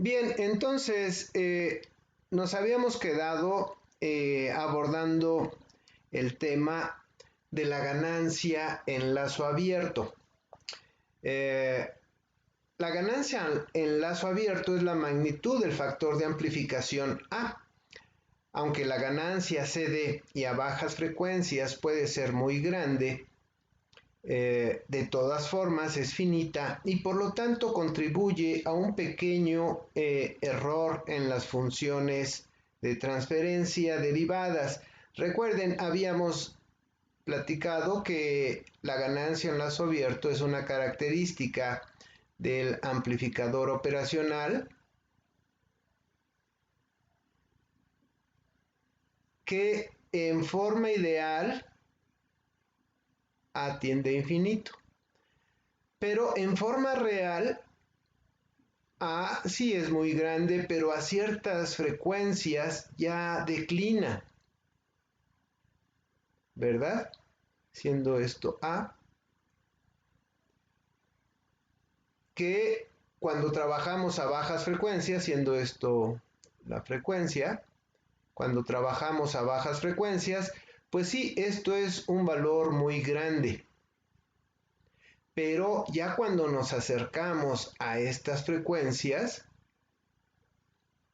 Bien, entonces nos habíamos quedado abordando el tema de la ganancia en lazo abierto. La ganancia en lazo abierto es la magnitud del factor de amplificación A. Aunque la ganancia CD y a bajas frecuencias puede ser muy grande, de todas formas es finita y por lo tanto contribuye a un pequeño error en las funciones de transferencia derivadas. Recuerden, habíamos platicado que la ganancia en lazo abierto es una característica del amplificador operacional que en forma ideal A tiende a infinito. Pero en forma real, A sí es muy grande, pero a ciertas frecuencias ya declina, ¿verdad? Siendo esto A, que cuando trabajamos a bajas frecuencias, siendo esto la frecuencia, cuando trabajamos a bajas frecuencias, pues sí, esto es un valor muy grande. Pero ya cuando nos acercamos a estas frecuencias,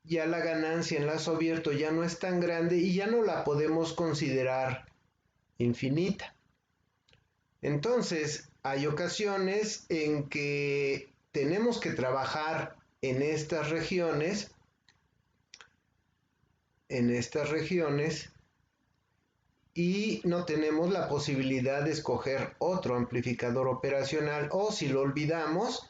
ya la ganancia en lazo abierto ya no es tan grande y ya no la podemos considerar infinita. Entonces, hay ocasiones en que tenemos que trabajar en estas regiones, y no tenemos la posibilidad de escoger otro amplificador operacional, o si lo olvidamos,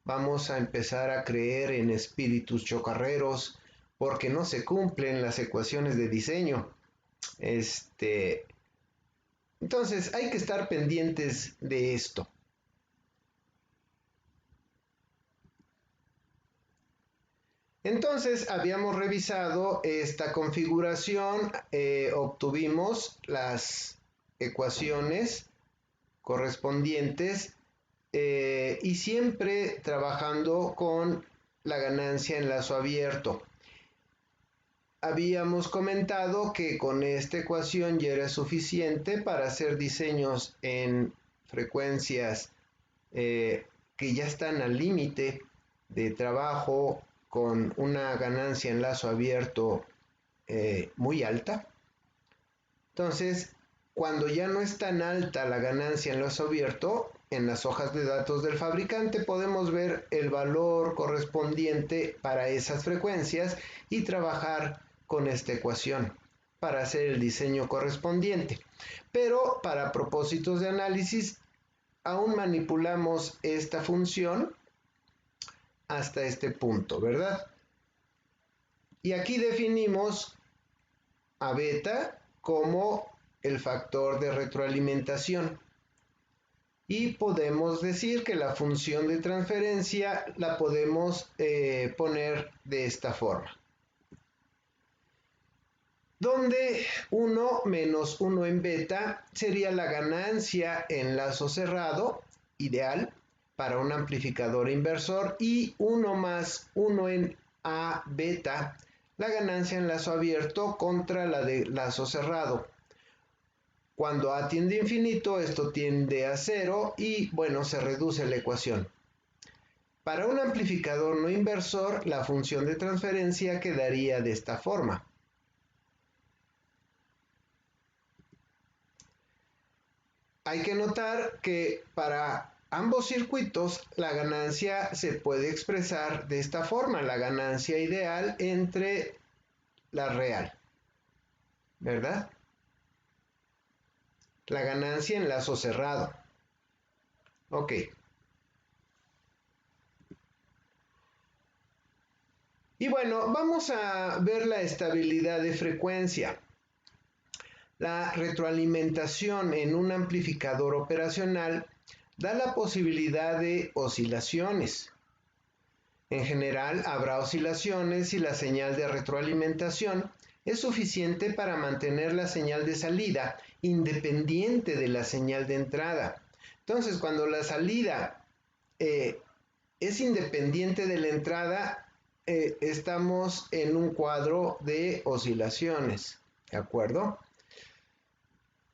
vamos a empezar a creer en espíritus chocarreros porque no se cumplen las ecuaciones de diseño. Entonces hay que estar pendientes de esto. Entonces habíamos revisado esta configuración, obtuvimos las ecuaciones correspondientes y siempre trabajando con la ganancia en lazo abierto. Habíamos comentado que con esta ecuación ya era suficiente para hacer diseños en frecuencias que ya están al límite de trabajo con una ganancia en lazo abierto muy alta. Entonces, cuando ya no es tan alta la ganancia en lazo abierto, en las hojas de datos del fabricante podemos ver el valor correspondiente para esas frecuencias y trabajar con esta ecuación para hacer el diseño correspondiente. Pero para propósitos de análisis, aún manipulamos esta función hasta este punto, ¿verdad? Y aquí definimos a beta como el factor de retroalimentación. Y podemos decir que la función de transferencia la podemos poner de esta forma. Donde 1 menos 1 en beta sería la ganancia en lazo cerrado, ideal, para un amplificador inversor, y 1 más 1 en A beta, la ganancia en lazo abierto contra la de lazo cerrado. Cuando A tiende a infinito, esto tiende a 0 y bueno, se reduce la ecuación. Para un amplificador no inversor, la función de transferencia quedaría de esta forma. Hay que notar que para ambos circuitos la ganancia se puede expresar de esta forma, la ganancia ideal entre la real, ¿verdad? La ganancia en lazo cerrado. Ok. Y bueno, vamos a ver la estabilidad de frecuencia. La retroalimentación en un amplificador operacional da la posibilidad de oscilaciones. En general, habrá oscilaciones y la señal de retroalimentación es suficiente para mantener la señal de salida independiente de la señal de entrada. Entonces, cuando la salida es independiente de la entrada, estamos en un cuadro de oscilaciones, ¿de acuerdo?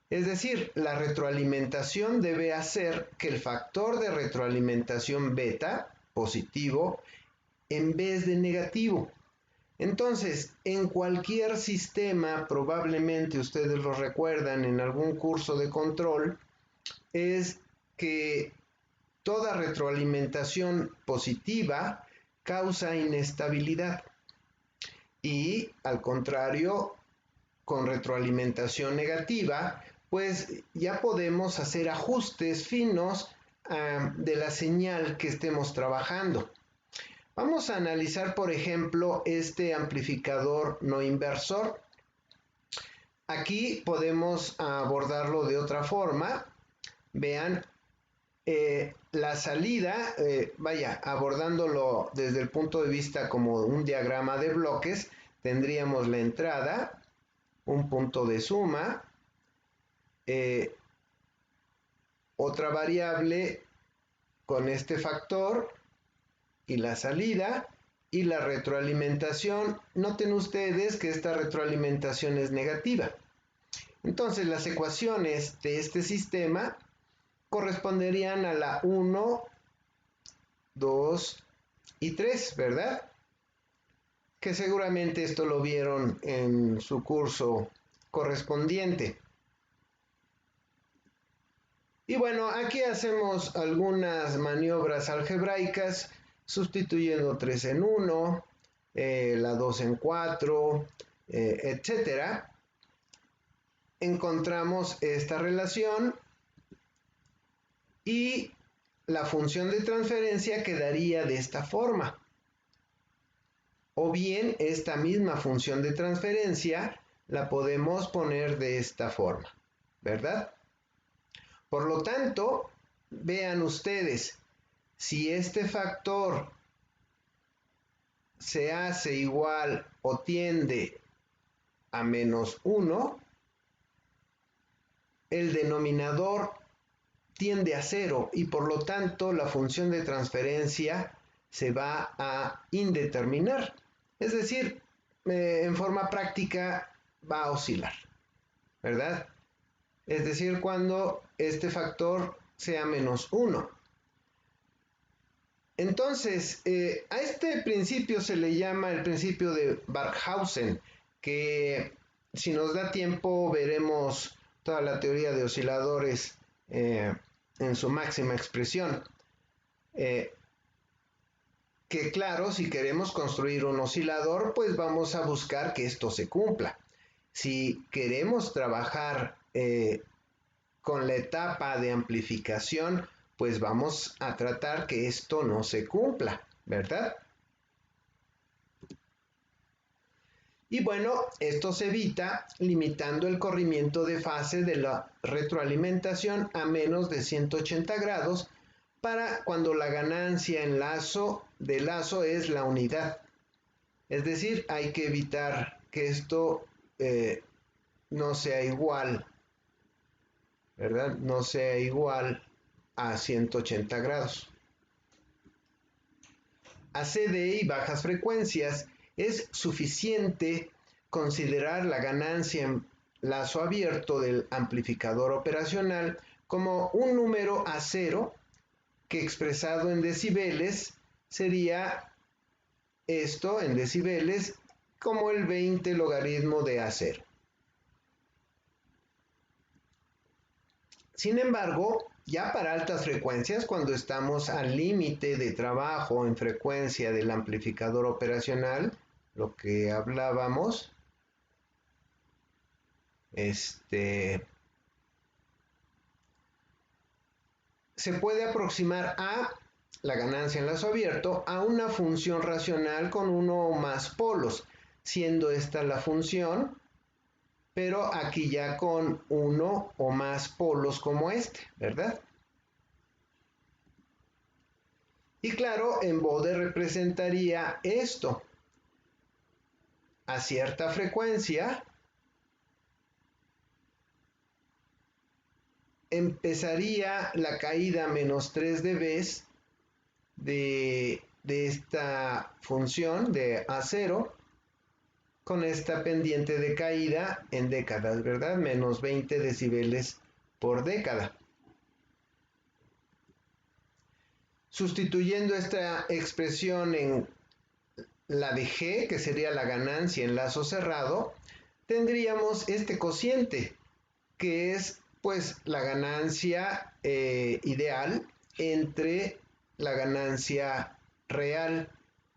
Es decir, la retroalimentación debe hacer que el factor de retroalimentación beta, positivo, en vez de negativo. Entonces, en cualquier sistema, probablemente ustedes lo recuerdan en algún curso de control, es que toda retroalimentación positiva causa inestabilidad y al contrario, con retroalimentación negativa, pues ya podemos hacer ajustes finos de la señal que estemos trabajando. Vamos a analizar, por ejemplo, este amplificador no inversor. Aquí podemos abordarlo de otra forma. Vean, la salida, abordándolo desde el punto de vista como un diagrama de bloques, tendríamos la entrada, un punto de suma, otra variable con este factor y la salida y la retroalimentación. Noten ustedes que esta retroalimentación es negativa. Entonces las ecuaciones de este sistema corresponderían a la 1, 2 y 3, ¿verdad? Que seguramente esto lo vieron en su curso correspondiente. Y bueno, aquí hacemos algunas maniobras algebraicas, sustituyendo 3 en 1, la 2 en 4, etc. Encontramos esta relación y la función de transferencia quedaría de esta forma. O bien esta misma función de transferencia la podemos poner de esta forma, ¿verdad? Por lo tanto, vean ustedes, si este factor se hace igual o tiende a menos 1, el denominador tiende a 0 y por lo tanto la función de transferencia se va a indeterminar. Es decir, en forma práctica va a oscilar, ¿verdad? Es decir, cuando este factor sea menos 1. Entonces, a este principio se le llama el principio de Barkhausen, que si nos da tiempo veremos toda la teoría de osciladores en su máxima expresión. Que claro, si queremos construir un oscilador, pues vamos a buscar que esto se cumpla. Si queremos trabajar con la etapa de amplificación, pues vamos a tratar que esto no se cumpla, ¿verdad? Y bueno, esto se evita limitando el corrimiento de fase de la retroalimentación a menos de 180 grados para cuando la ganancia en lazo de lazo es la unidad. Es decir, hay que evitar que esto no sea igual, ¿verdad? No sea igual a 180 grados. A CDI bajas frecuencias es suficiente considerar la ganancia en lazo abierto del amplificador operacional como un número a cero que expresado en decibeles sería esto en decibeles como el 20 logaritmo de A0. Sin embargo, ya para altas frecuencias, cuando estamos al límite de trabajo en frecuencia del amplificador operacional, lo que hablábamos, se puede aproximar a la ganancia en lazo abierto a una función racional con uno o más polos, siendo esta la función, pero aquí ya con uno o más polos como este, ¿verdad? Y claro, en Bode representaría esto. A cierta frecuencia empezaría la caída menos 3 dB de esta función de A0 con esta pendiente de caída en décadas, ¿verdad? Menos 20 decibeles por década. Sustituyendo esta expresión en la de G, que sería la ganancia en lazo cerrado, tendríamos este cociente, que es pues la ganancia ideal entre la ganancia real,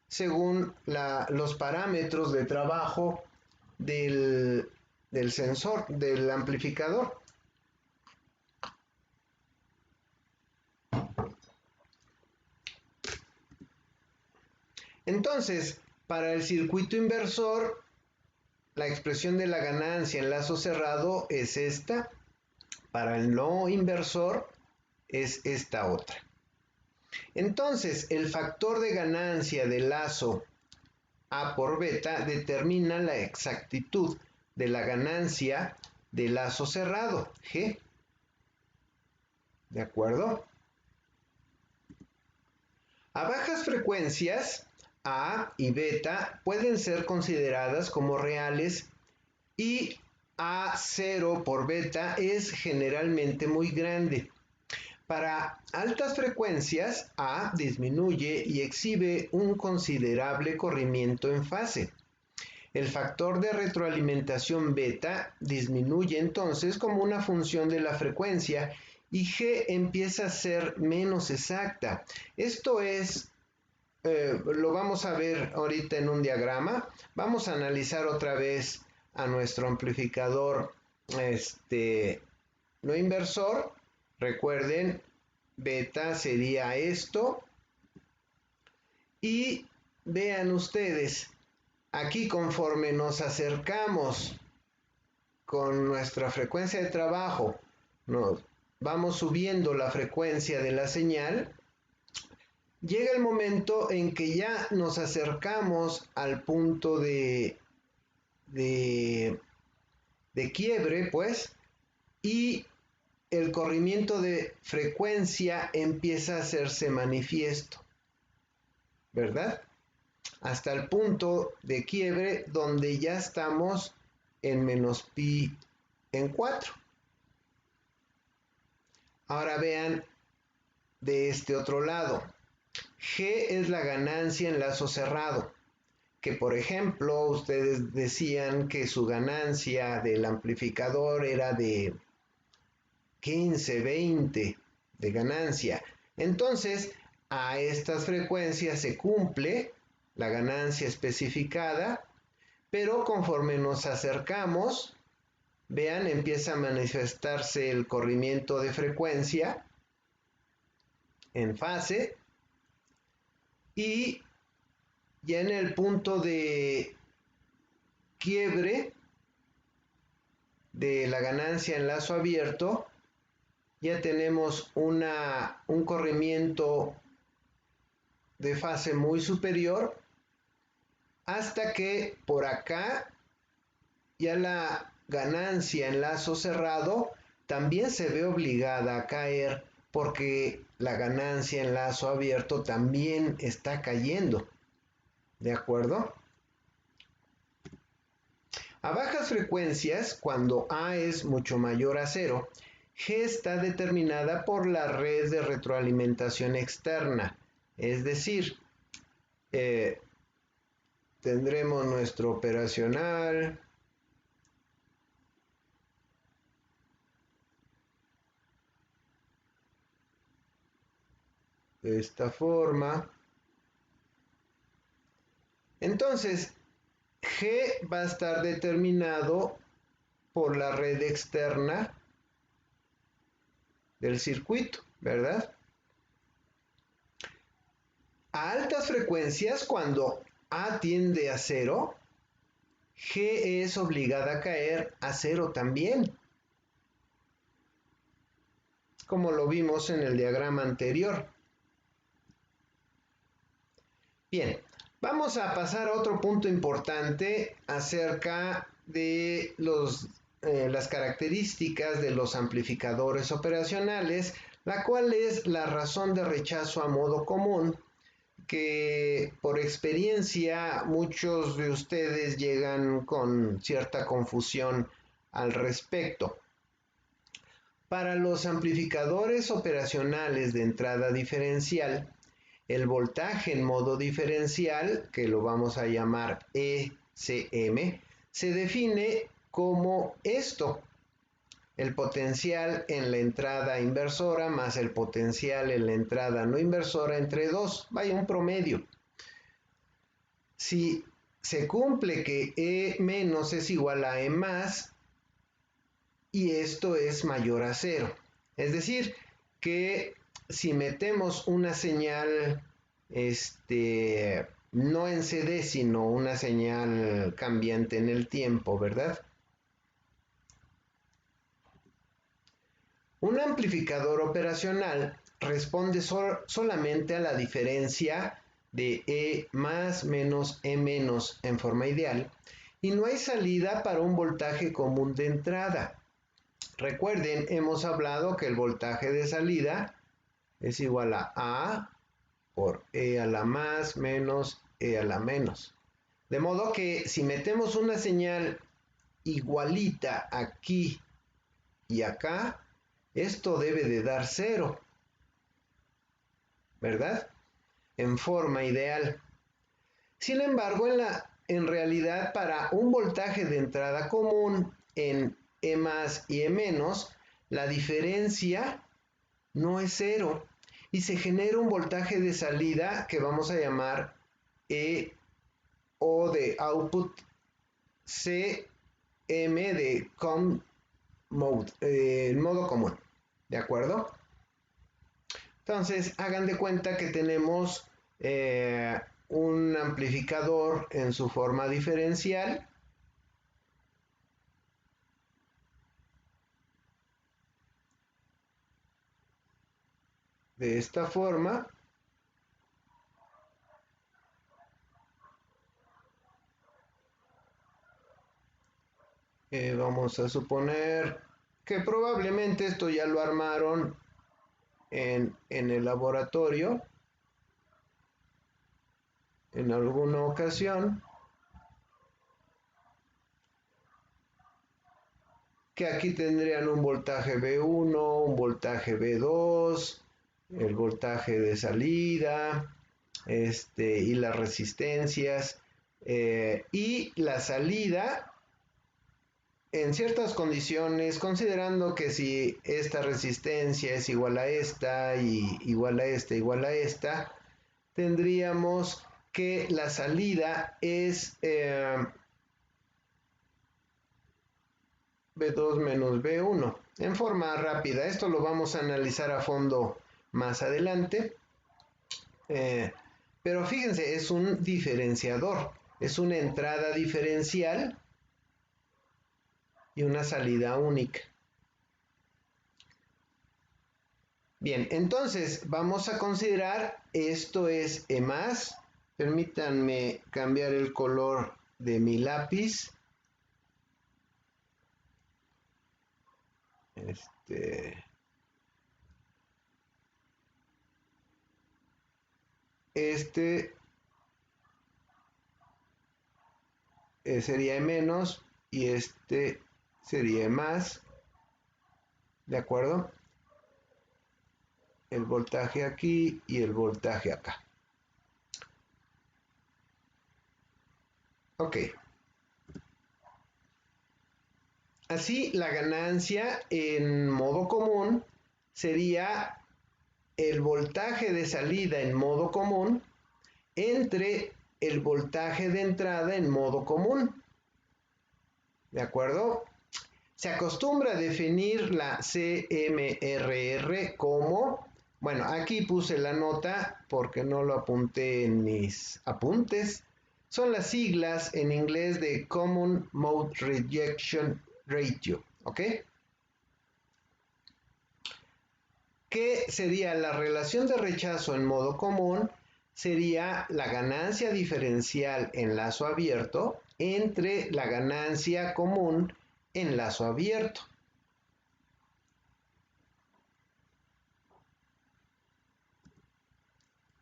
según los parámetros de trabajo del sensor, del amplificador. Entonces, para el circuito inversor, la expresión de la ganancia en lazo cerrado es esta. Para el no inversor es esta otra. Entonces, el factor de ganancia del lazo A por beta determina la exactitud de la ganancia del lazo cerrado, G. ¿De acuerdo? A bajas frecuencias, A y beta pueden ser consideradas como reales y A0 por beta es generalmente muy grande. Para altas frecuencias, A disminuye y exhibe un considerable corrimiento en fase. El factor de retroalimentación beta disminuye entonces como una función de la frecuencia y G empieza a ser menos exacta. Esto es, lo vamos a ver ahorita en un diagrama. Vamos a analizar otra vez a nuestro amplificador no inversor. Recuerden, beta sería esto. Y vean ustedes, aquí conforme nos acercamos con nuestra frecuencia de trabajo, nos vamos subiendo la frecuencia de la señal, llega el momento en que ya nos acercamos al punto de quiebre, pues, y el corrimiento de frecuencia empieza a hacerse manifiesto, ¿verdad? Hasta el punto de quiebre donde ya estamos en menos pi en 4. Ahora vean de este otro lado. G es la ganancia en lazo cerrado, que por ejemplo ustedes decían que su ganancia del amplificador era de 15, 20 de ganancia. Entonces, a estas frecuencias se cumple la ganancia especificada, pero conforme nos acercamos, vean, empieza a manifestarse el corrimiento de frecuencia en fase y ya en el punto de quiebre de la ganancia en lazo abierto, ya tenemos un corrimiento de fase muy superior hasta que por acá ya la ganancia en lazo cerrado también se ve obligada a caer porque la ganancia en lazo abierto también está cayendo. ¿De acuerdo? A bajas frecuencias, cuando A es mucho mayor a 0, G está determinada por la red de retroalimentación externa, es decir, tendremos nuestro operacional, de esta forma. Entonces, G va a estar determinado por la red externa del circuito, ¿verdad? A altas frecuencias, cuando A tiende a 0, G es obligada a caer a 0 también, como lo vimos en el diagrama anterior. Bien, vamos a pasar a otro punto importante acerca de las características de los amplificadores operacionales, la cual es la razón de rechazo a modo común que por experiencia muchos de ustedes llegan con cierta confusión al respecto. Para los amplificadores operacionales de entrada diferencial, el voltaje en modo diferencial, que lo vamos a llamar ECM, se define como esto: el potencial en la entrada inversora más el potencial en la entrada no inversora entre 2, vaya, un promedio. Si se cumple que E menos es igual a E más, y esto es mayor a 0. Es decir, que si metemos una señal no en CD, sino una señal cambiante en el tiempo, ¿verdad? Un amplificador operacional responde solamente a la diferencia de E más menos E menos en forma ideal, y no hay salida para un voltaje común de entrada. Recuerden, hemos hablado que el voltaje de salida es igual a por E a la más menos E a la menos. De modo que si metemos una señal igualita aquí y acá, esto debe de dar 0, ¿verdad? En forma ideal. Sin embargo, en realidad, para un voltaje de entrada común en E más y E menos, la diferencia no es 0 y se genera un voltaje de salida que vamos a llamar E o de output, C M de modo común, ¿de acuerdo? Entonces, hagan de cuenta que tenemos un amplificador en su forma diferencial. De esta forma. Vamos a suponer que probablemente esto ya lo armaron en el laboratorio en alguna ocasión, que aquí tendrían un voltaje B1, un voltaje B2, el voltaje de salida, y las resistencias, y la salida en ciertas condiciones, considerando que si esta resistencia es igual a esta y igual a esta, igual a esta, tendríamos que la salida es B2 menos B1. En forma rápida, esto lo vamos a analizar a fondo más adelante. Pero fíjense, es un diferenciador, es una entrada diferencial y una salida única. Bien, entonces vamos a considerar esto es E más. Permítanme cambiar el color de mi lápiz. Sería E menos y este sería E más. ¿De acuerdo? El voltaje aquí y el voltaje acá. Ok. Así, la ganancia en modo común sería el voltaje de salida en modo común entre el voltaje de entrada en modo común. ¿De acuerdo? Se acostumbra a definir la CMRR como, bueno, aquí puse la nota porque no lo apunté en mis apuntes. Son las siglas en inglés de Common Mode Rejection Ratio, ¿ok? ¿Qué sería la relación de rechazo en modo común? Sería la ganancia diferencial en lazo abierto entre la ganancia común en lazo abierto.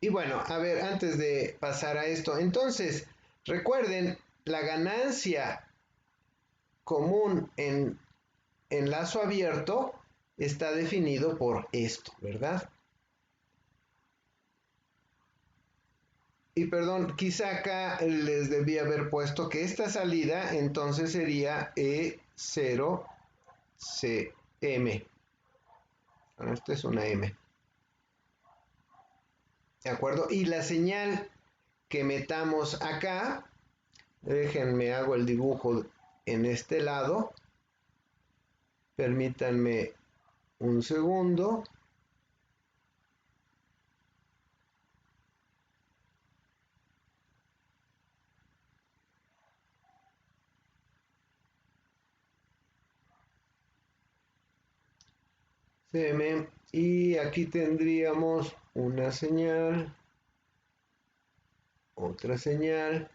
Y bueno, a ver, antes de pasar a esto, entonces, recuerden, la ganancia común en lazo abierto está definido por esto, ¿verdad? Y perdón, quizá acá les debía haber puesto que esta salida entonces sería E0CM. Bueno, esta es una M. ¿De acuerdo? Y la señal que metamos acá, déjenme hago el dibujo en este lado. Permítanme un segundo. CM. Y aquí tendríamos una señal, otra señal.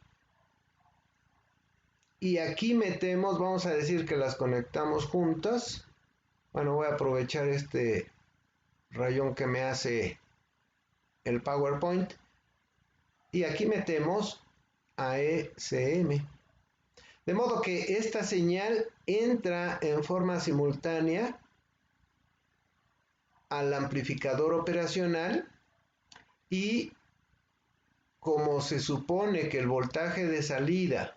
Y aquí metemos, vamos a decir que las conectamos juntas. Bueno, voy a aprovechar este rayón que me hace el PowerPoint. Y aquí metemos AECM. De modo que esta señal entra en forma simultánea al amplificador operacional y como se supone que el voltaje de salida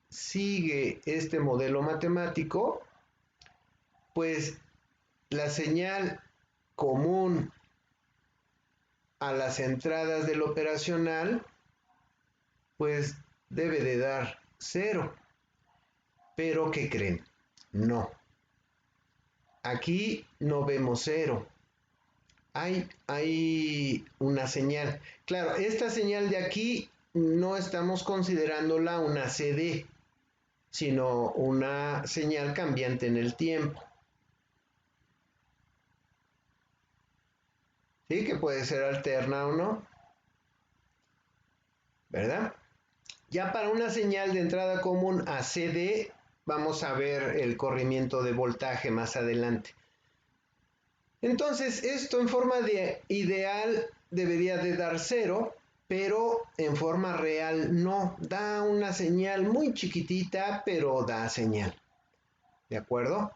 sigue este modelo matemático, pues la señal común a las entradas del operacional pues debe de dar 0. Pero ¿qué creen? No. Aquí no vemos 0. Hay una señal. Claro, esta señal de aquí no estamos considerándola una CD, sino una señal cambiante en el tiempo. ¿Sí? Que puede ser alterna o no, ¿verdad? Ya para una señal de entrada común a CD, vamos a ver el corrimiento de voltaje más adelante. Entonces, esto en forma de ideal debería de dar 0, pero en forma real no. Da una señal muy chiquitita, pero da señal. ¿De acuerdo?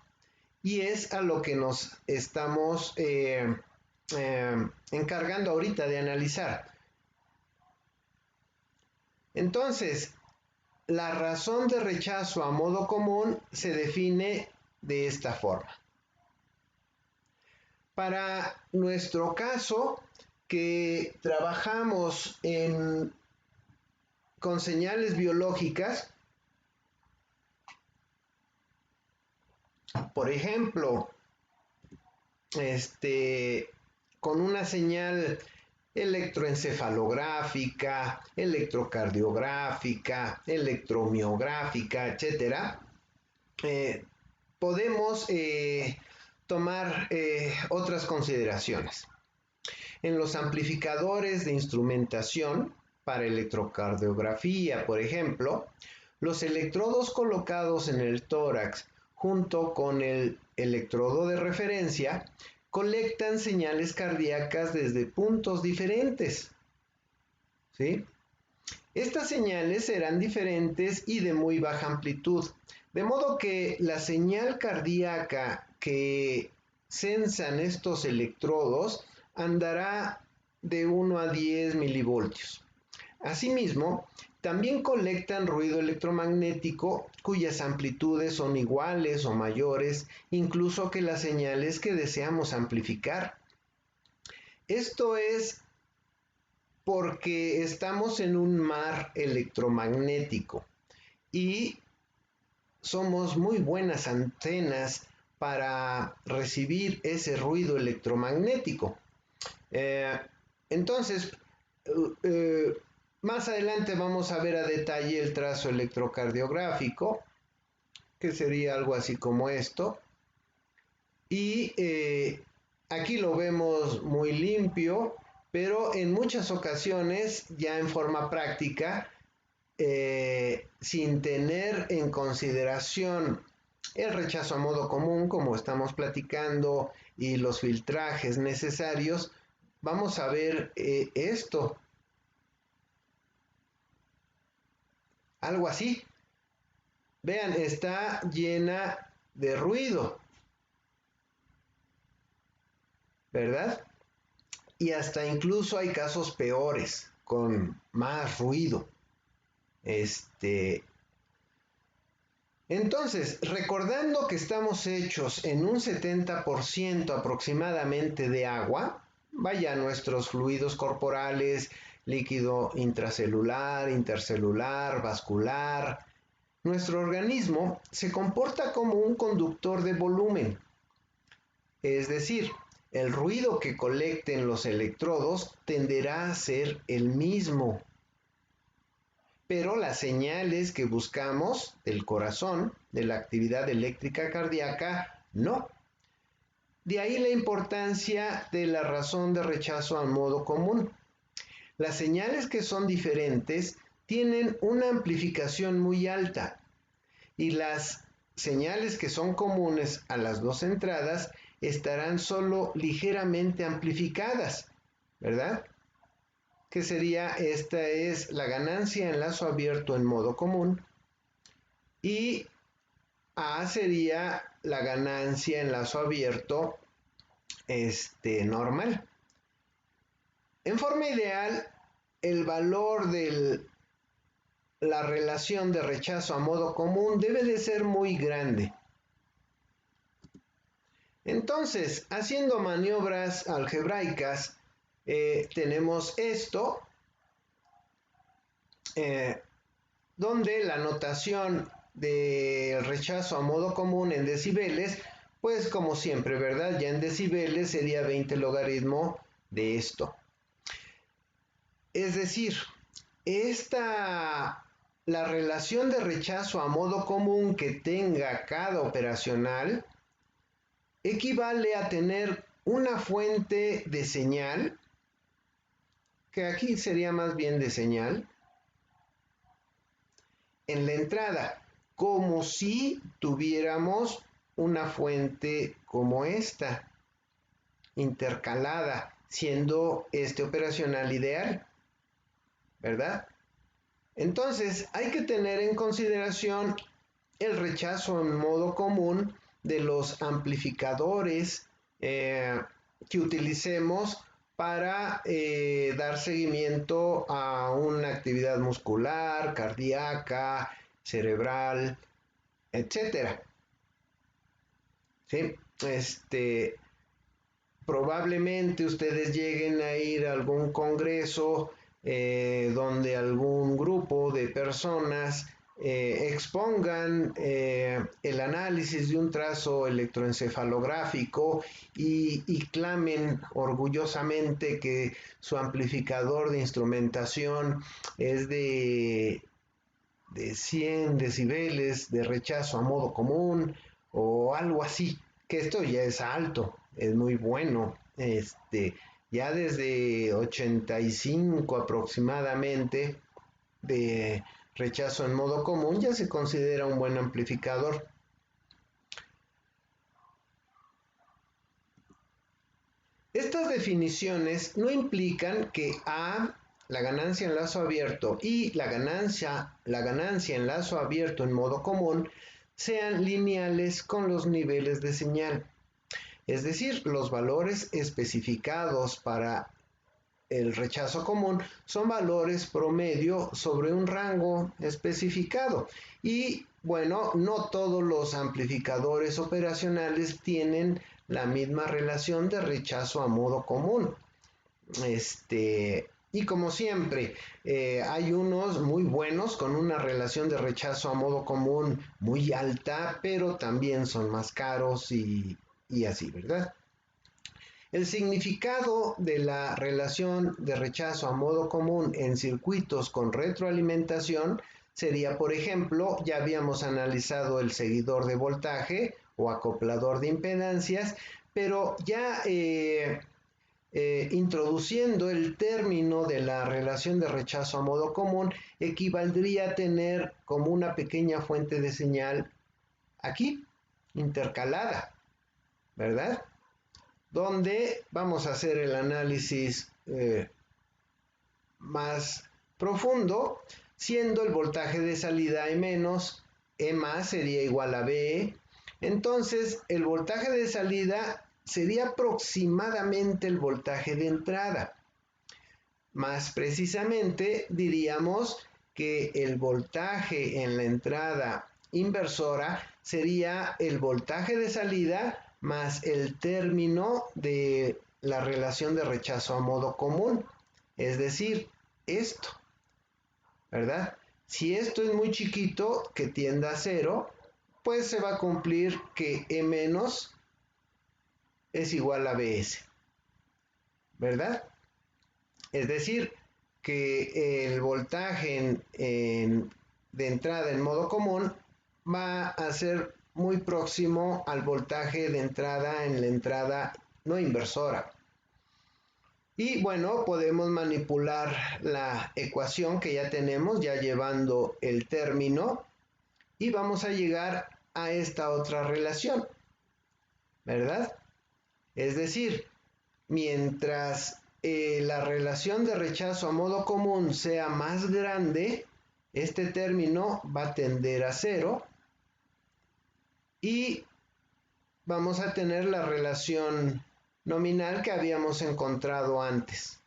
Y es a lo que nos estamos encargando ahorita de analizar. Entonces, la razón de rechazo a modo común se define de esta forma. Para nuestro caso, que trabajamos con señales biológicas, por ejemplo, con una señal electroencefalográfica, electrocardiográfica, electromiográfica, etcétera, podemos tomar otras consideraciones. En los amplificadores de instrumentación para electrocardiografía, por ejemplo, los electrodos colocados en el tórax junto con el electrodo de referencia colectan señales cardíacas desde puntos diferentes. ¿Sí? Estas señales serán diferentes y de muy baja amplitud, de modo que la señal cardíaca que sensan estos electrodos andará de 1 a 10 milivoltios. Asimismo, también colectan ruido electromagnético cuyas amplitudes son iguales o mayores incluso que las señales que deseamos amplificar. Esto es porque estamos en un mar electromagnético y somos muy buenas antenas para recibir ese ruido electromagnético. Entonces, más adelante vamos a ver a detalle el trazo electrocardiográfico, que sería algo así como esto. Y aquí lo vemos muy limpio, pero en muchas ocasiones, ya en forma práctica, sin tener en consideración el rechazo a modo común, como estamos platicando, y los filtrajes necesarios, vamos a ver esto, algo así. Vean, está llena de ruido, ¿verdad? Y hasta incluso hay casos peores, con más ruido. Entonces, recordando que estamos hechos en un 70% aproximadamente de agua, vaya, nuestros fluidos corporales, líquido intracelular, intercelular, vascular, nuestro organismo se comporta como un conductor de volumen, es decir, el ruido que colecten los electrodos tenderá a ser el mismo, pero las señales que buscamos del corazón, de la actividad eléctrica cardíaca, no. De ahí la importancia de la razón de rechazo a modo común. Las señales que son diferentes tienen una amplificación muy alta y las señales que son comunes a las dos entradas estarán solo ligeramente amplificadas, ¿verdad? Que sería, esta es la ganancia en lazo abierto en modo común y A sería la ganancia en lazo abierto normal. En forma ideal, el valor de la relación de rechazo a modo común debe de ser muy grande. Entonces, haciendo maniobras algebraicas, tenemos esto, donde la notación de rechazo a modo común en decibeles, pues como siempre, ¿verdad? Ya en decibeles sería 20 logaritmo de esto. Es decir, la relación de rechazo a modo común que tenga cada operacional equivale a tener una fuente de señal, que aquí sería más bien de señal, en la entrada, como si tuviéramos una fuente como esta, intercalada, siendo este operacional ideal, ¿verdad? Entonces, hay que tener en consideración el rechazo en modo común de los amplificadores que utilicemos para dar seguimiento a una actividad muscular, cardíaca, cerebral, etcétera. ¿Sí? Probablemente ustedes lleguen a ir a algún congreso donde algún grupo de personas expongan el análisis de un trazo electroencefalográfico y clamen orgullosamente que su amplificador de instrumentación es de 100 decibeles de rechazo a modo común o algo así, que esto ya es alto, es muy bueno. Ya desde 85 aproximadamente de rechazo en modo común ya se considera un buen amplificador. Estas definiciones no implican que A, la ganancia en lazo abierto, y la ganancia en lazo abierto en modo común sean lineales con los niveles de señal. Es decir, los valores especificados para el rechazo común son valores promedio sobre un rango especificado. Y bueno, no todos los amplificadores operacionales tienen la misma relación de rechazo a modo común. Y como siempre, hay unos muy buenos con una relación de rechazo a modo común muy alta, pero también son más caros y así, ¿verdad? El significado de la relación de rechazo a modo común en circuitos con retroalimentación sería, por ejemplo, ya habíamos analizado el seguidor de voltaje o acoplador de impedancias, pero ya introduciendo el término de la relación de rechazo a modo común, equivaldría a tener como una pequeña fuente de señal aquí, intercalada, ¿verdad? donde vamos a hacer el análisis más profundo, siendo el voltaje de salida E menos, E más sería igual a BE. Entonces, el voltaje de salida sería aproximadamente el voltaje de entrada. Más precisamente, diríamos que el voltaje en la entrada inversora sería el voltaje de salida más el término de la relación de rechazo a modo común. Es decir, esto, ¿verdad? Si esto es muy chiquito, que tienda a cero, pues se va a cumplir que E menos es igual a BS, ¿verdad? Es decir, que el voltaje de entrada en modo común va a ser muy próximo al voltaje de entrada en la entrada no inversora. Y bueno, podemos manipular la ecuación que ya tenemos, ya llevando el término, y vamos a llegar a esta otra relación, ¿verdad? Es decir, mientras la relación de rechazo a modo común sea más grande, este término va a tender a cero y vamos a tener la relación nominal que habíamos encontrado antes.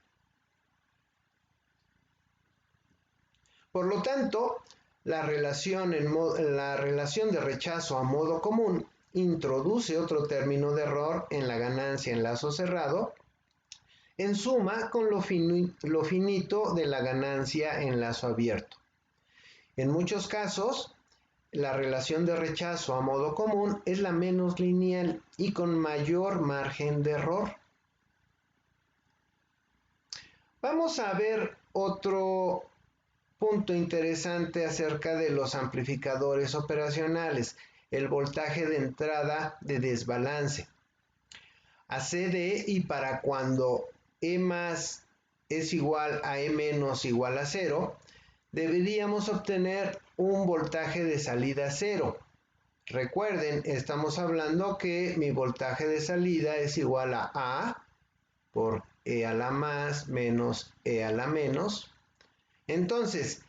Por lo tanto, la relación de rechazo a modo común introduce otro término de error en la ganancia en lazo cerrado, en suma con lo finito de la ganancia en lazo abierto. En muchos casos, la relación de rechazo a modo común es la menos lineal y con mayor margen de error. Vamos a ver otro punto interesante acerca de los amplificadores operacionales, el voltaje de entrada de desbalance. ACD, y para cuando E más es igual a E menos igual a 0, deberíamos obtener un voltaje de salida 0. Recuerden, estamos hablando que mi voltaje de salida es igual a A por E a la más menos E a la menos. Entonces,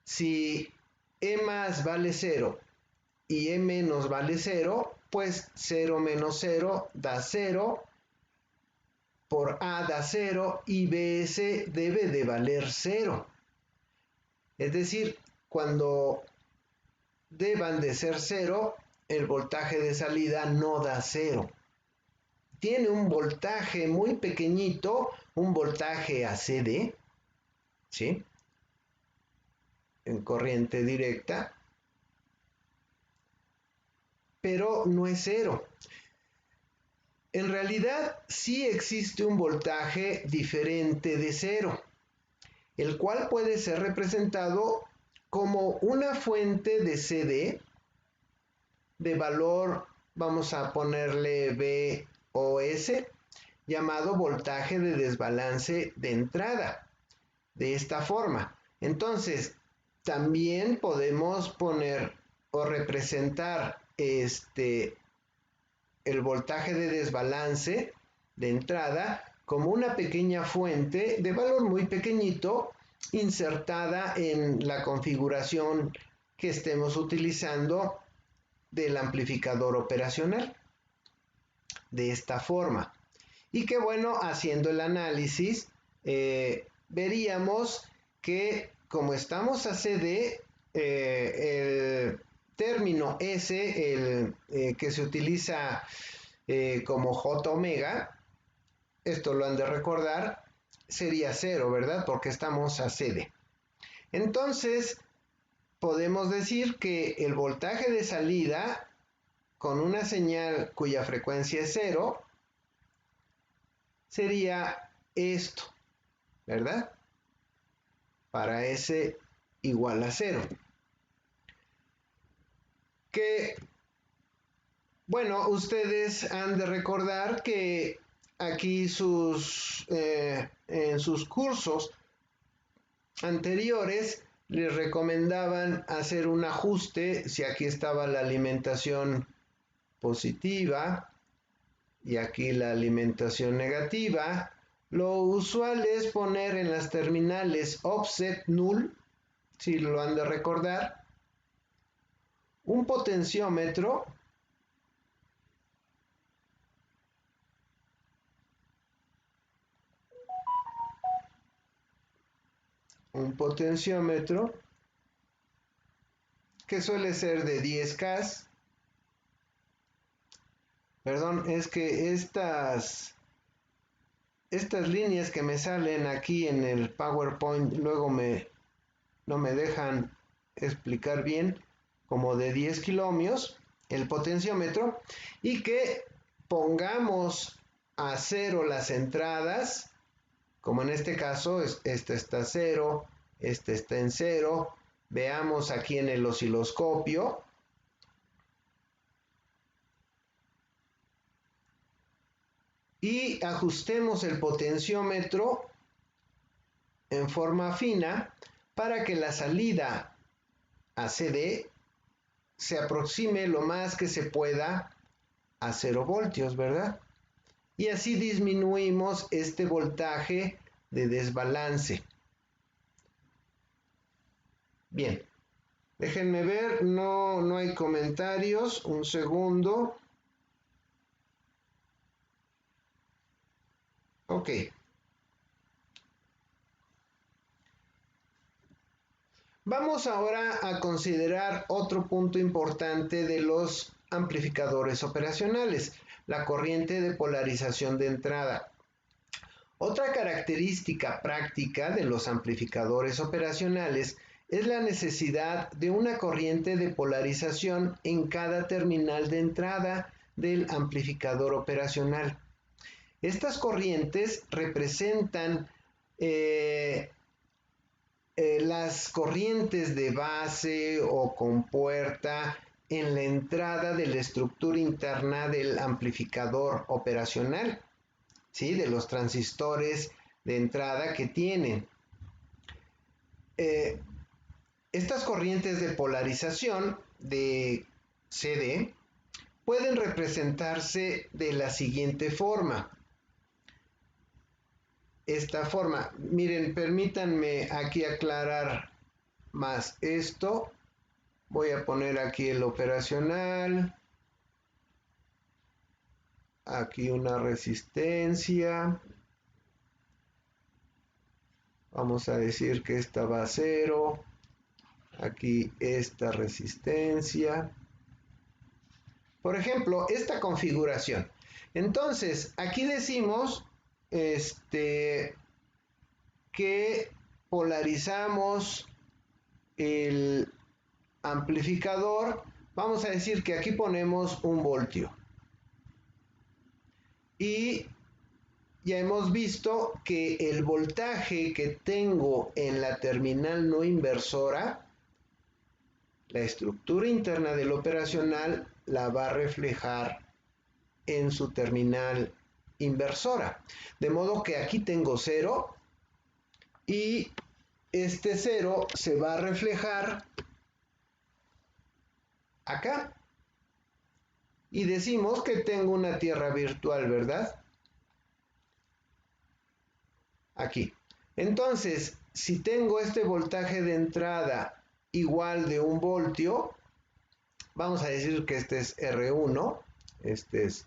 si E más vale 0 y E menos vale 0, pues 0 menos 0 da 0, por A da 0 y BS debe de valer 0. Es decir, cuando deban de ser 0, el voltaje de salida no da 0. Tiene un voltaje muy pequeñito, un voltaje ACD, ¿sí? En corriente directa, pero no es 0. En realidad sí existe un voltaje diferente de 0, el cual puede ser representado como una fuente de CD de valor, vamos a ponerle B o S, llamado voltaje de desbalance de entrada, de esta forma. Entonces, también podemos poner o representar el voltaje de desbalance de entrada como una pequeña fuente de valor muy pequeñito insertada en la configuración que estemos utilizando del amplificador operacional, de esta forma. Y que bueno, haciendo el análisis, veríamos que como estamos a CD, el término S, que se utiliza como J omega, esto lo han de recordar, sería 0, ¿verdad? Porque estamos a CD. Entonces, podemos decir que el voltaje de salida con una señal cuya frecuencia es 0 sería esto, ¿verdad? Para S igual a 0. Que, bueno, ustedes han de recordar que aquí en sus cursos anteriores les recomendaban hacer un ajuste si aquí estaba la alimentación positiva y aquí la alimentación negativa. Lo usual es poner en las terminales offset null, si lo han de recordar, un potenciómetro que suele ser de 10K. Perdón, es que estas líneas que me salen aquí en el PowerPoint luego no me dejan explicar bien, como de 10 kiloohmios el potenciómetro, y que pongamos a cero las entradas, como en este caso, esta está a cero, esta está en cero. Veamos aquí en el osciloscopio. Y ajustemos el potenciómetro en forma fina para que la salida a CD se aproxime lo más que se pueda a 0 voltios, ¿verdad? Y así disminuimos este voltaje de desbalance. Bien, déjenme ver, no hay comentarios, un segundo. Ok. Vamos ahora a considerar otro punto importante de los amplificadores operacionales, la corriente de polarización de entrada. Otra característica práctica de los amplificadores operacionales es la necesidad de una corriente de polarización en cada terminal de entrada del amplificador operacional. Estas corrientes representan las corrientes de base o compuerta en la entrada de la estructura interna del amplificador operacional, ¿sí? De los transistores de entrada que tienen. Estas corrientes de polarización de CD pueden representarse de la siguiente forma. Esta forma, miren, permítanme aquí aclarar más esto. Voy a poner aquí el operacional, aquí una resistencia, vamos a decir que esta va a 0, aquí esta resistencia, por ejemplo, esta configuración. Entonces, aquí decimos que polarizamos el amplificador. Vamos a decir que aquí ponemos 1 voltio. Y ya hemos visto que el voltaje que tengo en la terminal no inversora, la estructura interna del operacional la va a reflejar en su terminal inversora. De modo que aquí tengo 0 y este 0 se va a reflejar acá. Y decimos que tengo una tierra virtual, ¿verdad? Aquí. Entonces, si tengo este voltaje de entrada igual de 1 voltio, vamos a decir que este es R1, este es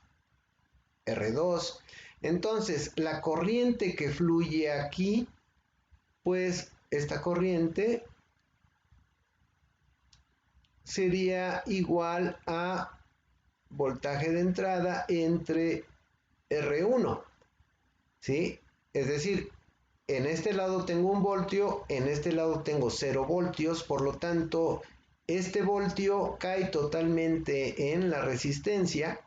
R2. Entonces, la corriente que fluye aquí, pues esta corriente sería igual a voltaje de entrada entre R1, ¿sí? Es decir, en este lado tengo 1 voltio, en este lado tengo 0 voltios, por lo tanto, este voltio cae totalmente en la resistencia,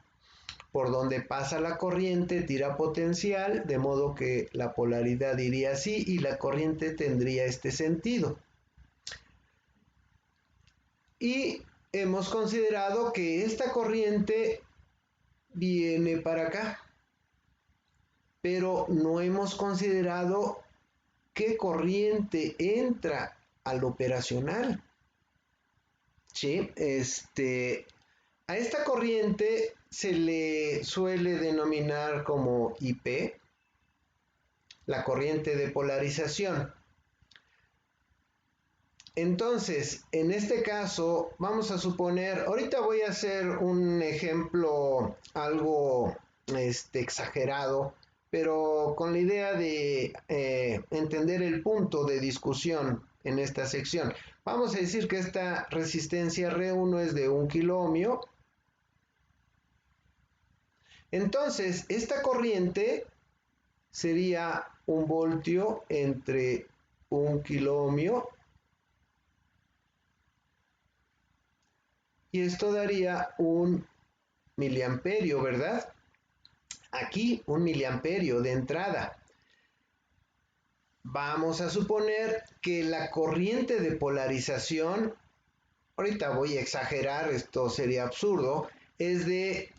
por donde pasa la corriente, tira potencial, de modo que la polaridad iría así y la corriente tendría este sentido. Y hemos considerado que esta corriente viene para acá, pero no hemos considerado qué corriente entra al operacional. ¿Sí? A esta corriente se le suele denominar como IP, la corriente de polarización. Entonces, en este caso, vamos a suponer, ahorita voy a hacer un ejemplo algo exagerado, pero con la idea de entender el punto de discusión en esta sección. Vamos a decir que esta resistencia R1 es de 1 kiloohmio. Entonces, esta corriente sería 1 voltio entre 1 kiloohmio. Y esto daría 1 miliamperio, ¿verdad? Aquí 1 miliamperio de entrada. Vamos a suponer que la corriente de polarización, ahorita voy a exagerar, esto sería absurdo, es de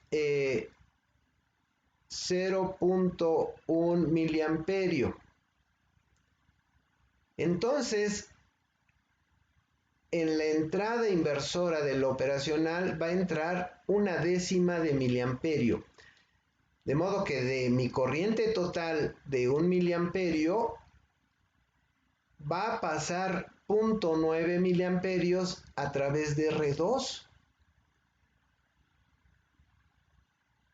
0.1 miliamperio. Entonces, en la entrada inversora del operacional va a entrar 1/10 de miliamperio. De modo que de mi corriente total de 1 miliamperio va a pasar 0.9 miliamperios a través de R2.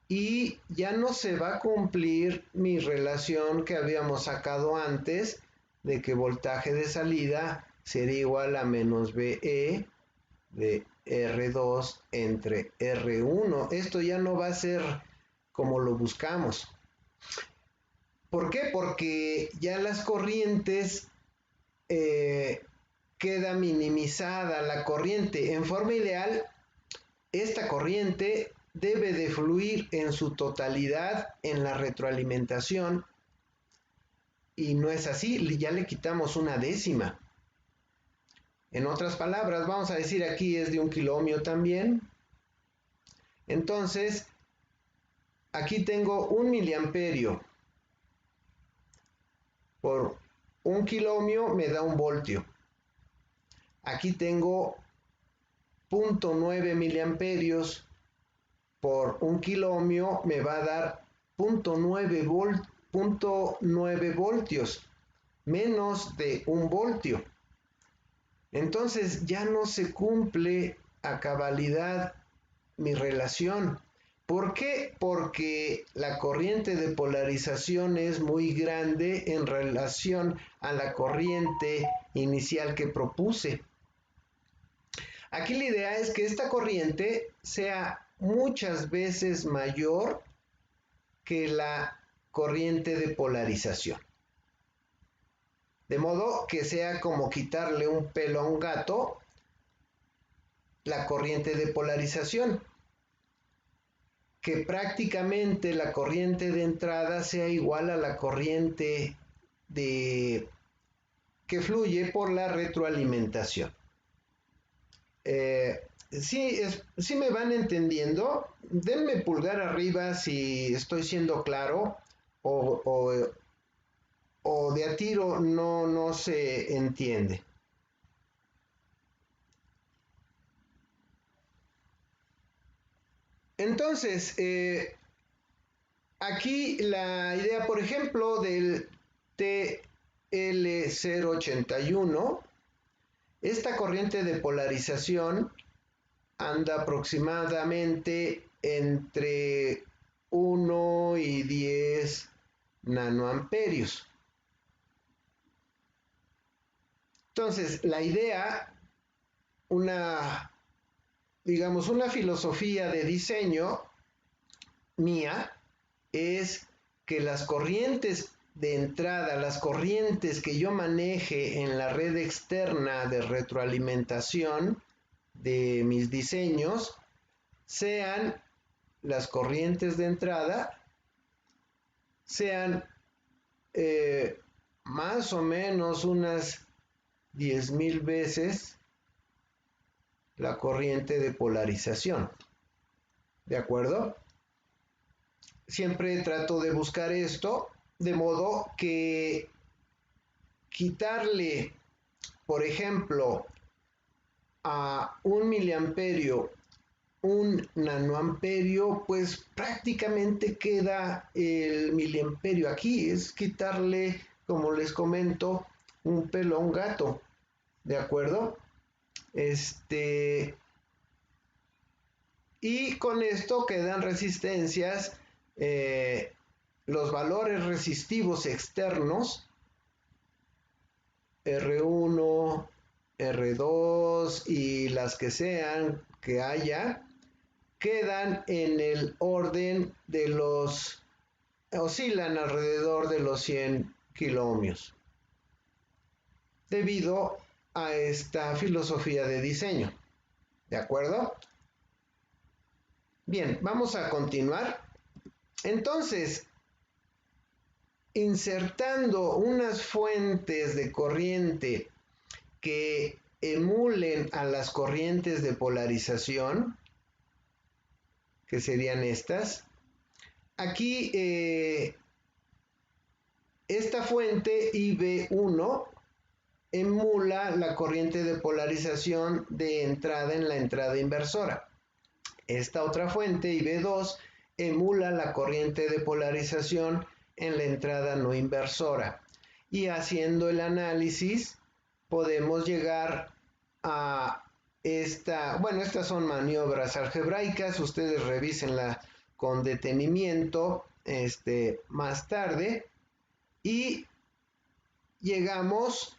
Y ya no se va a cumplir mi relación que habíamos sacado antes de que voltaje de salida sería igual a menos VE de R2 entre R1. Esto ya no va a ser como lo buscamos. ¿Por qué? Porque ya las corrientes queda minimizada la corriente. En forma ideal, esta corriente debe de fluir en su totalidad en la retroalimentación y no es así, ya le quitamos 1/10. En otras palabras, vamos a decir aquí es de 1 kiloohmio también. Entonces, aquí tengo 1 miliamperio por 1 kiloohmio me da 1 voltio. Aquí tengo 0.9 miliamperios por 1 kiloohmio me va a dar 0.9 voltios, menos de 1 voltio. Entonces ya no se cumple a cabalidad mi relación. ¿Por qué? Porque la corriente de polarización es muy grande en relación a la corriente inicial que propuse. Aquí la idea es que esta corriente sea muchas veces mayor que la corriente de polarización. De modo que sea como quitarle un pelo a un gato la corriente de polarización. Que prácticamente la corriente de entrada sea igual a la corriente que fluye por la retroalimentación. Sí me van entendiendo. Denme pulgar arriba si estoy siendo claro o de a tiro no se entiende. Entonces, aquí la idea, por ejemplo, del TL081, esta corriente de polarización anda aproximadamente entre 1 y 10 nanoamperios. Entonces, la idea, digamos, una filosofía de diseño mía es que las corrientes de entrada, las corrientes que yo maneje en la red externa de retroalimentación de mis diseños sean las corrientes de entrada, sean más o menos unas 10,000 veces la corriente de polarización. ¿De acuerdo? Siempre trato de buscar esto de modo que quitarle, por ejemplo, a 1 miliamperio un nanoamperio, pues prácticamente queda el miliamperio. Aquí es quitarle, como les comento, un pelo a un gato, ¿de acuerdo? Y con esto quedan resistencias, los valores resistivos externos, R1, R2 y las que sean que haya, quedan en el orden de los, oscilan alrededor de los 100 kiloohmios, debido a esta filosofía de diseño. ¿De acuerdo? Bien, vamos a continuar. Entonces, insertando unas fuentes de corriente que emulen a las corrientes de polarización, que serían estas. Aquí esta fuente IB1 emula la corriente de polarización de entrada en la entrada inversora. Esta otra fuente IB2 emula la corriente de polarización en la entrada no inversora. Y haciendo el análisis podemos llegar a estas son maniobras algebraicas, ustedes revísenla con detenimiento más tarde y llegamos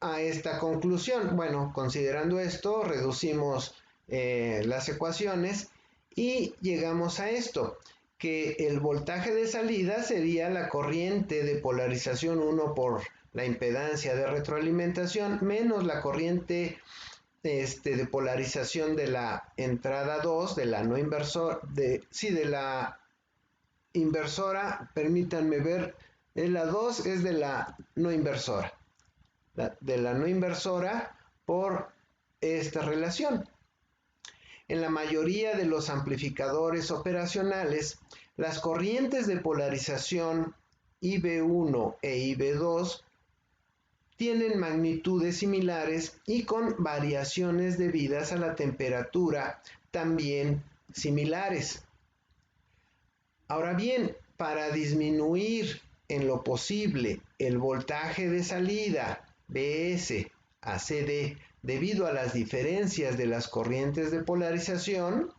a esta conclusión. Bueno, considerando esto, reducimos las ecuaciones y llegamos a esto, que el voltaje de salida sería la corriente de polarización 1 por la impedancia de retroalimentación menos la corriente de polarización de la entrada 2, de la no inversora, de la inversora, permítanme ver, la 2 es de la no inversora, de la no inversora por esta relación. En la mayoría de los amplificadores operacionales, las corrientes de polarización IB1 e IB2 tienen magnitudes similares y con variaciones debidas a la temperatura también similares. Ahora bien, para disminuir en lo posible el voltaje de salida BS a CD debido a las diferencias de las corrientes de polarización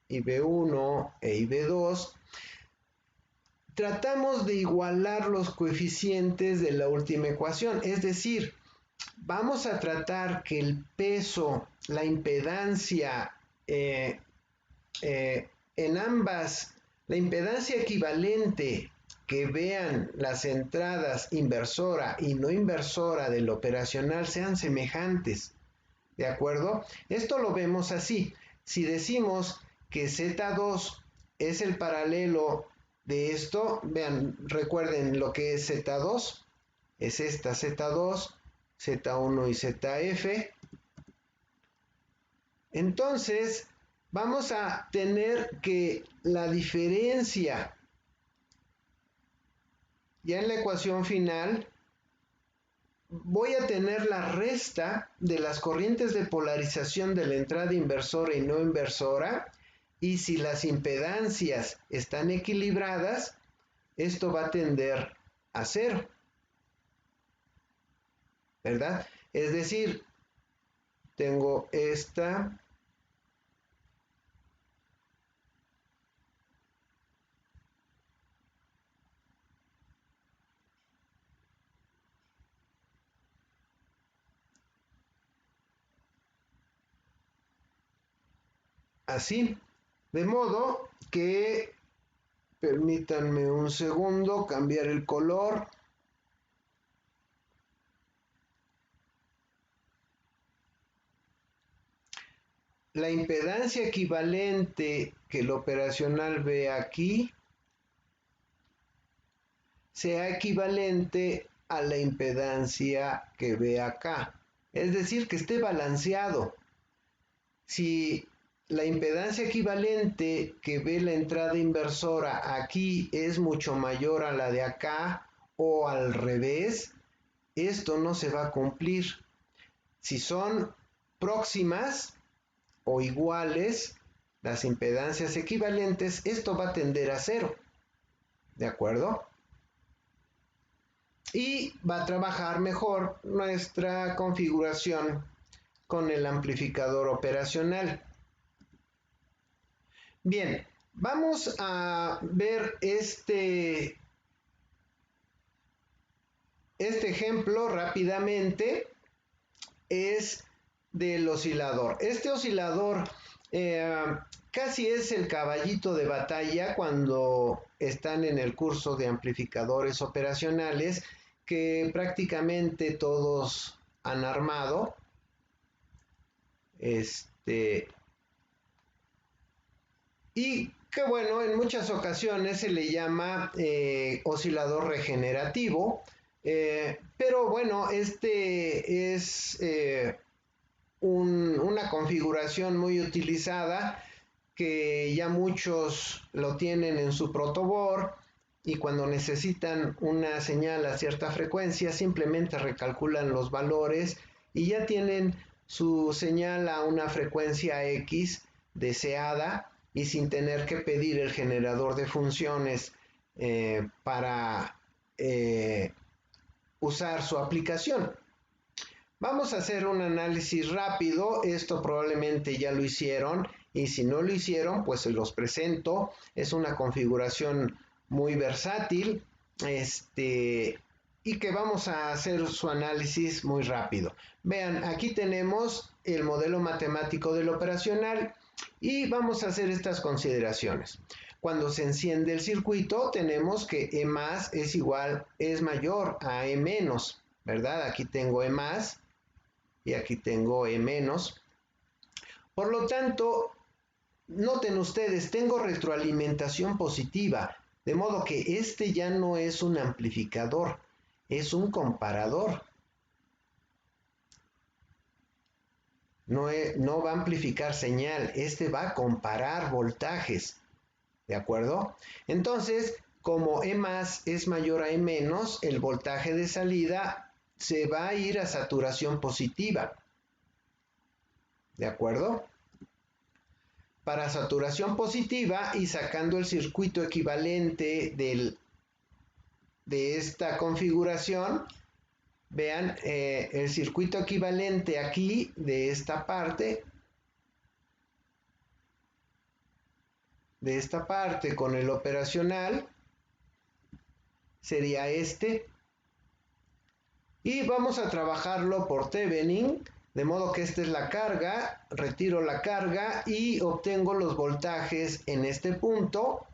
IB1 e IB2, tratamos de igualar los coeficientes de la última ecuación, es decir, vamos a tratar que el peso, la impedancia en ambas, la impedancia equivalente que vean las entradas inversora y no inversora del operacional sean semejantes, ¿de acuerdo? Esto lo vemos así. Si decimos que Z2 es el paralelo de esto, vean, recuerden lo que es Z2, es esta Z2, Z1 y ZF. Entonces, vamos a tener que la diferencia, ya en la ecuación final, voy a tener la resta de las corrientes de polarización de la entrada inversora y no inversora, y si las impedancias están equilibradas, esto va a tender a cero, ¿verdad? Es decir, tengo esta así, de modo que permítanme un segundo cambiar el color. La impedancia equivalente que el operacional ve aquí sea equivalente a la impedancia que ve acá. Es decir, que esté balanceado. Si la impedancia equivalente que ve la entrada inversora aquí es mucho mayor a la de acá o al revés, esto no se va a cumplir. Si son próximas, o iguales, las impedancias equivalentes, esto va a tender a cero, ¿de acuerdo? Y va a trabajar mejor nuestra configuración con el amplificador operacional. Bien, vamos a ver este ejemplo rápidamente. Es del oscilador. Este oscilador casi es el caballito de batalla cuando están en el curso de amplificadores operacionales, que prácticamente todos han armado. Y que bueno, en muchas ocasiones se le llama oscilador regenerativo, pero bueno, este es una configuración muy utilizada, que ya muchos lo tienen en su protoboard, y cuando necesitan una señal a cierta frecuencia simplemente recalculan los valores y ya tienen su señal a una frecuencia X deseada, y sin tener que pedir el generador de funciones para usar su aplicación. Vamos a hacer un análisis rápido. Esto probablemente ya lo hicieron, y si no lo hicieron, pues se los presento. Es una configuración muy versátil, y que vamos a hacer su análisis muy rápido. Vean, aquí tenemos el modelo matemático del operacional y vamos a hacer estas consideraciones. Cuando se enciende el circuito, tenemos que E más es mayor a E menos, ¿verdad? Aquí tengo E más y aquí tengo E menos. Por lo tanto, noten ustedes, tengo retroalimentación positiva, de modo que este ya no es un amplificador, es un comparador. No va a amplificar señal, este va a comparar voltajes, ¿de acuerdo? Entonces, como E más es mayor a E menos, el voltaje de salida se va a ir a saturación positiva, ¿de acuerdo? Para saturación positiva, y sacando el circuito equivalente de esta configuración, vean, el circuito equivalente aquí de esta parte con el operacional sería este, y vamos a trabajarlo por Thevenin, de modo que esta es la carga, retiro la carga y obtengo los voltajes en este punto.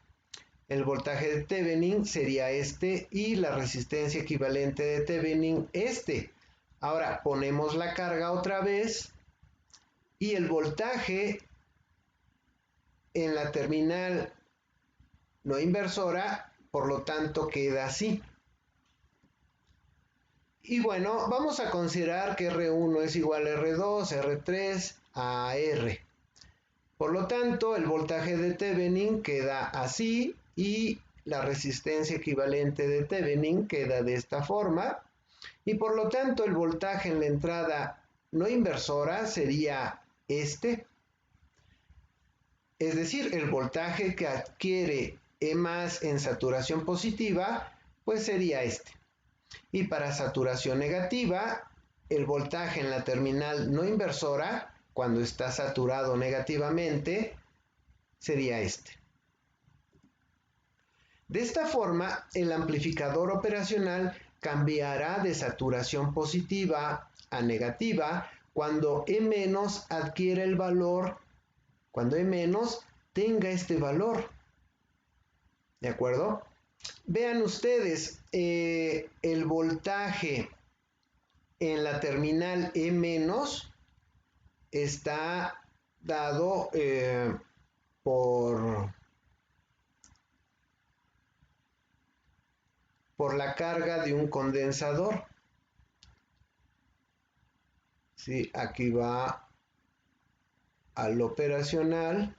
El voltaje de Thevenin sería este y la resistencia equivalente de Thevenin este. Ahora ponemos la carga otra vez y el voltaje en la terminal no inversora, por lo tanto queda así. Y bueno, vamos a considerar que R1 es igual a R2, R3 a R. Por lo tanto, el voltaje de Thevenin queda así y la resistencia equivalente de Thevenin queda de esta forma. Y por lo tanto, el voltaje en la entrada no inversora sería este. Es decir, el voltaje que adquiere E más en saturación positiva, pues sería este. Y para saturación negativa, el voltaje en la terminal no inversora, cuando está saturado negativamente, sería este. De esta forma, el amplificador operacional cambiará de saturación positiva a negativa cuando E menos adquiere el valor, cuando E menos tenga este valor. ¿De acuerdo? Vean ustedes, el voltaje en la terminal E menos está dado por la carga de un condensador. ¿Sí? Aquí va al operacional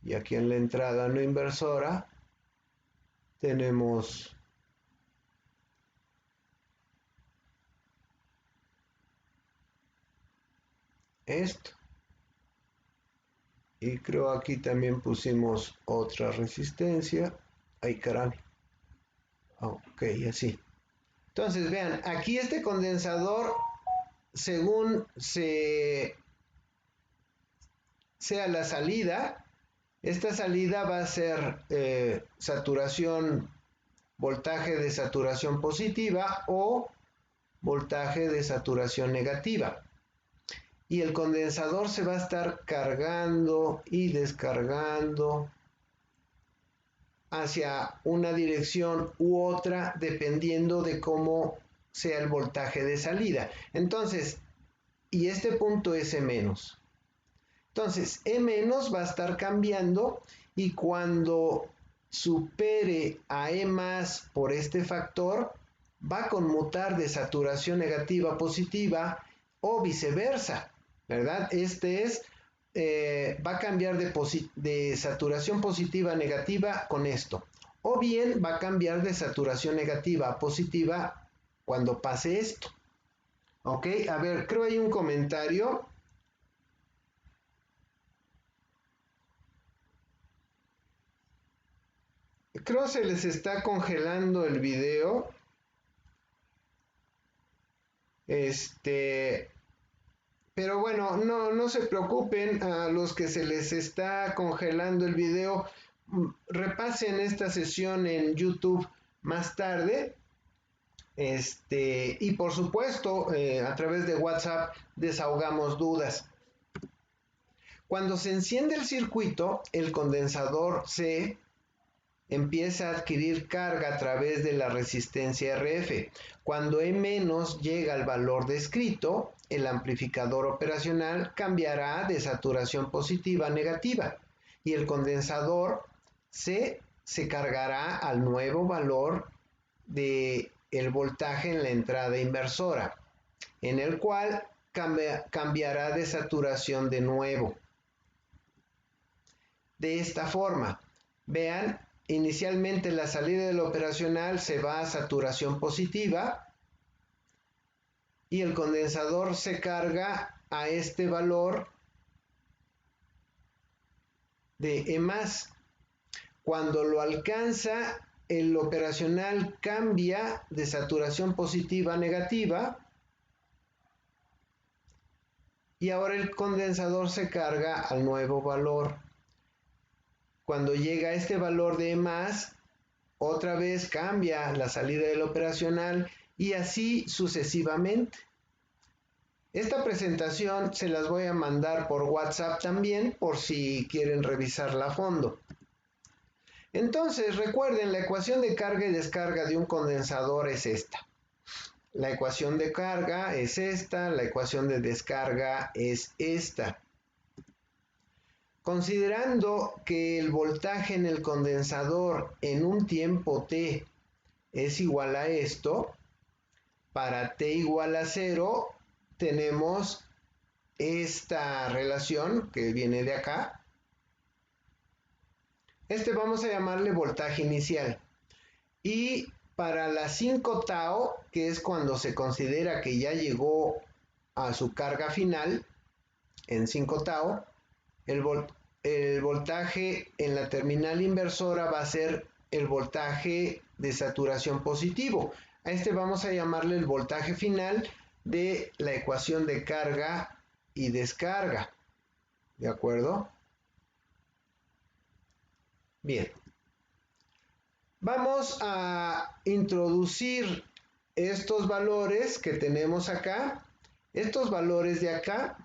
y aquí en la entrada no inversora tenemos esto. Y creo aquí también pusimos otra resistencia. Ay, caray. Ok, así. Entonces, vean, aquí este condensador, según sea la salida, esta salida va a ser saturación, voltaje de saturación positiva o voltaje de saturación negativa. Y el condensador se va a estar cargando y descargando hacia una dirección u otra dependiendo de cómo sea el voltaje de salida. Entonces, y este punto es E menos. Entonces, E menos va a estar cambiando y cuando supere a E más por este factor, va a conmutar de saturación negativa a positiva o viceversa, ¿verdad? Va a cambiar de saturación positiva a negativa con esto. O bien va a cambiar de saturación negativa a positiva cuando pase esto. Ok, a ver, creo hay un comentario. Creo se les está congelando el video. Pero bueno, no se preocupen a los que se les está congelando el video. Repasen esta sesión en YouTube más tarde. Y por supuesto, a través de WhatsApp desahogamos dudas. Cuando se enciende el circuito, el condensador C empieza a adquirir carga a través de la resistencia RF. Cuando E- llega al valor descrito, el amplificador operacional cambiará de saturación positiva a negativa y el condensador se cargará al nuevo valor de el voltaje en la entrada inversora, en el cual cambiará de saturación de nuevo. De esta forma, vean, inicialmente la salida del operacional se va a saturación positiva y el condensador se carga a este valor de E+. Cuando lo alcanza, el operacional cambia de saturación positiva a negativa y ahora el condensador se carga al nuevo valor. Cuando llega a este valor de E+, otra vez cambia la salida del operacional y así sucesivamente. Esta presentación se las voy a mandar por WhatsApp también por si quieren revisarla a fondo. Entonces, recuerden, la ecuación de carga y descarga de un condensador es esta. La ecuación de carga es esta, la ecuación de descarga es esta. Considerando que el voltaje en el condensador en un tiempo t es igual a esto, para t igual a 0 tenemos esta relación que viene de acá. Vamos a llamarle voltaje inicial. Y para la 5 tau, que es cuando se considera que ya llegó a su carga final, en 5 tau, el voltaje en la terminal inversora va a ser el voltaje de saturación positivo. A vamos a llamarle el voltaje final de la ecuación de carga y descarga. ¿De acuerdo? Bien. Vamos a introducir estos valores que tenemos acá. Estos valores de acá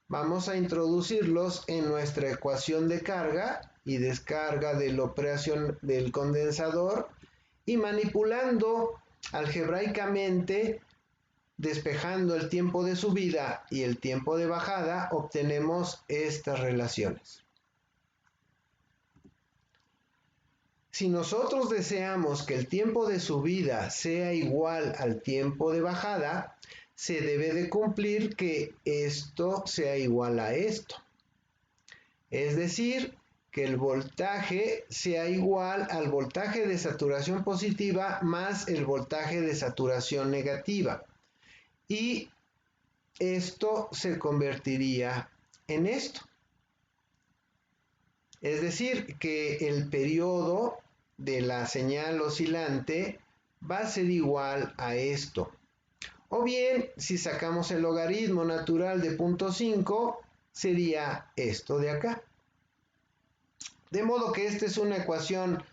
vamos a introducirlos en nuestra ecuación de carga y descarga de la operación del condensador y manipulando algebraicamente, despejando el tiempo de subida y el tiempo de bajada, obtenemos estas relaciones. Si nosotros deseamos que el tiempo de subida sea igual al tiempo de bajada, se debe de cumplir que esto sea igual a esto. Es decir, que el voltaje sea igual al voltaje de saturación positiva más el voltaje de saturación negativa. Y esto se convertiría en esto. Es decir, que el periodo de la señal oscilante va a ser igual a esto. O bien, si sacamos el logaritmo natural de 0.5, sería esto de acá. De modo que esta es una ecuación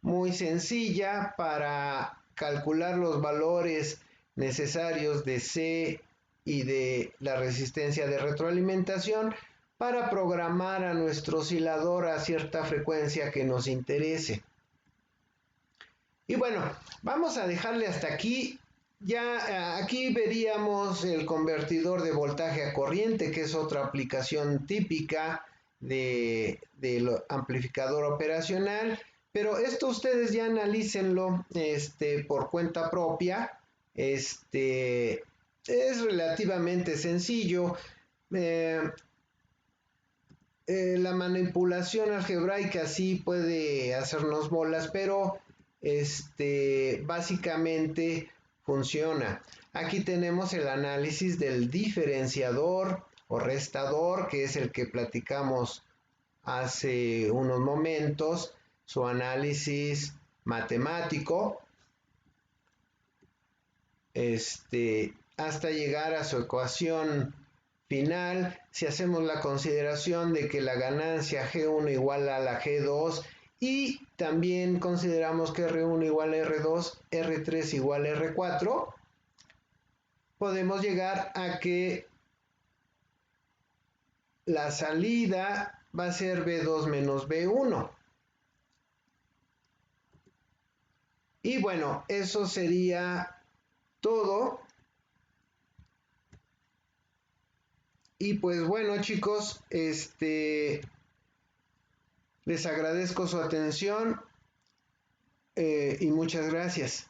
muy sencilla para calcular los valores necesarios de C y de la resistencia de retroalimentación para programar a nuestro oscilador a cierta frecuencia que nos interese. Y bueno, vamos a dejarle hasta aquí. Ya aquí veríamos el convertidor de voltaje a corriente, que es otra aplicación típica del amplificador operacional. Pero esto ustedes ya analícenlo por cuenta propia. Es relativamente sencillo. La manipulación algebraica sí puede hacernos bolas, pero básicamente funciona. Aquí tenemos el análisis del diferenciador o restador, que es el que platicamos hace unos momentos, su análisis matemático, hasta llegar a su ecuación final. Si hacemos la consideración de que la ganancia G1 igual a la G2 y también consideramos que R1 igual a R2, R3 igual a R4, podemos llegar a que la salida va a ser B2 menos B1. Y bueno, eso sería todo. Y pues bueno, chicos, les agradezco su atención y muchas gracias.